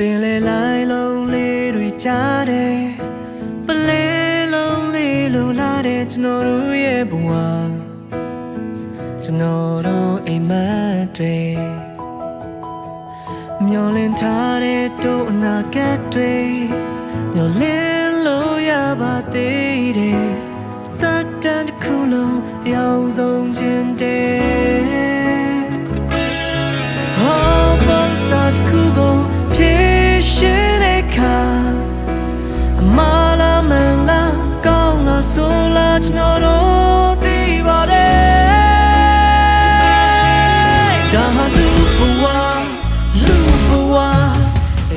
င်လေလိုက်လုံးလေးတွေကြားတယ်ပလဲလုံးလေးလိုလာတဲ့ကျွန်တော်တို့ရဲ့ဘဝကျွန်တော်တို့အိမ်မက်တွေမျောလင်းထားတဲ့တို့အနာဂတ်တွေမျောလင်းလို့ရပါသေးတယ်တတ်တဲ့ခုလုံးရောက်ဆုံးခြင်းတဲ့ဟောပုံစံခုကိုဖြည့်ရှင်တဲ့ခါအမလာမလာကောင်းလာဆိုလာကျွန်တော်တို့သိပါတယ်ဒါဟာလူဘဝလူဘဝ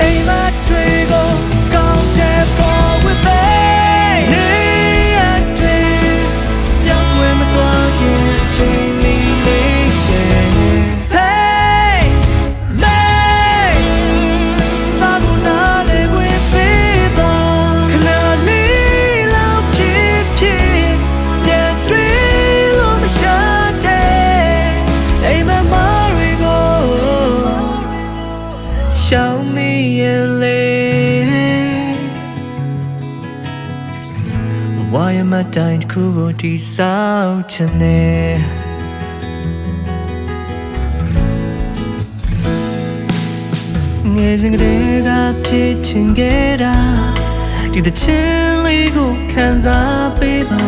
အိမ်မက်တွေကိုကောင်းတဲ့ပေါ်ဝစ်ပဲနေရတဲ့ပြောင်းလဲမသွားခင်အချိန်လေးလေးရဲ့ Hey May ဘာလို့နာလဲဝစ်ပေးပါခဏလေးလောက်ဖြစ်ဖြစ်ပြန်တွေ့လို့မရှာတဲ့အိမ်မက်မာတွေကိုရှောင်းမိရင်လေဝါရမတိုင်းတစ်ခုကိုတိဆောက်ချင်တယ်ငယ်စဉ်ကတည်းကဖြစ်ချင်ခဲ့တာဒီသချင်းလေးကိုခံစားပေးပါ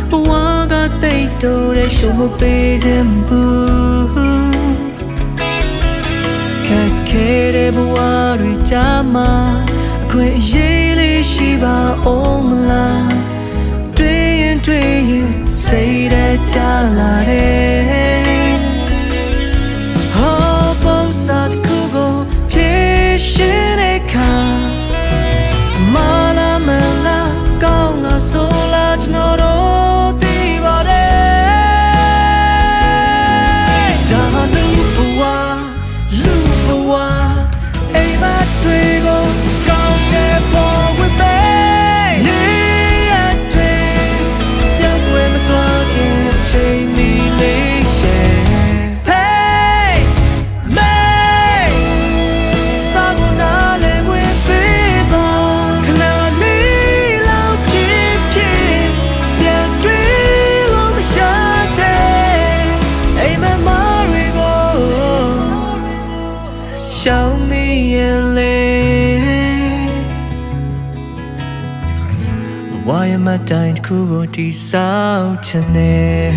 ဘဝကတိတ်တိုးတဲ့ရှုံးမပေးခြင်းဘူးခက်ခဲတဲ့ဘဝတွေကြားမှာအခွင့်အရေးလေးရှိပါအောင်မလားတွေ့ရင်စိတ်ထဲကြလာတယ်ဟောပုံစံတစ်ခုကိုဖြည့်ရှင်တဲ့ခါမလာမလာကောင်းလာဆိုလာကျွန်တော်တို့သိပါတယ်ဒါလူဘဝလူဘဝအိမ်မက်တွေကိုကောင်းတဲ့ပေါ်ဝစ်ပဲနေရတဲ့ပြောင်းလဲမသွားခင်အချိန်လေးလေးရဲ့ Hey May ဘာလို့နာလဲဝစ်ပေးပါခဏလေးလောက်ဖြစ်ဖြစ်ပြန်တွေ့လို့မရှာတဲ့အိမ်မက်မာတွေကိုရှောင်းမိရင်လေဝါရမတိုင်းတစ်ခုကိုတိဆောက်ချင်တယ်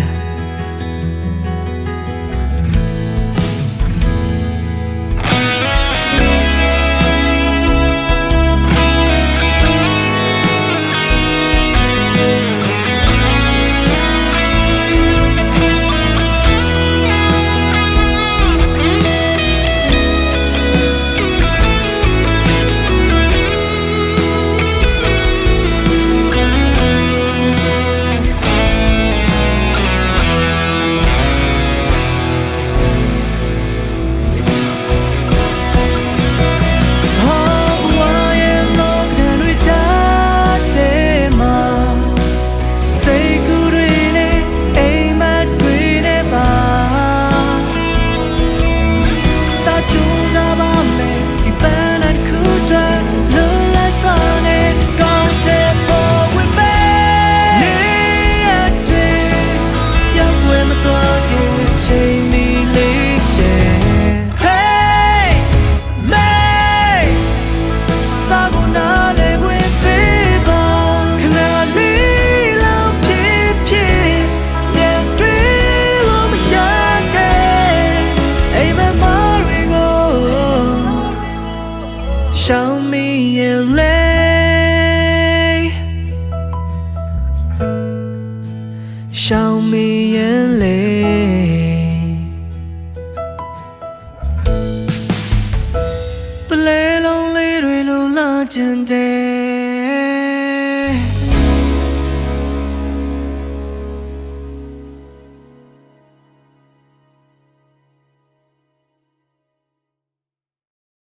ရှောင်းမိရင်လေရှောင်းမိရင်လေပလဲလုံးလေးတွေလုံးလာခြင်းတဲ့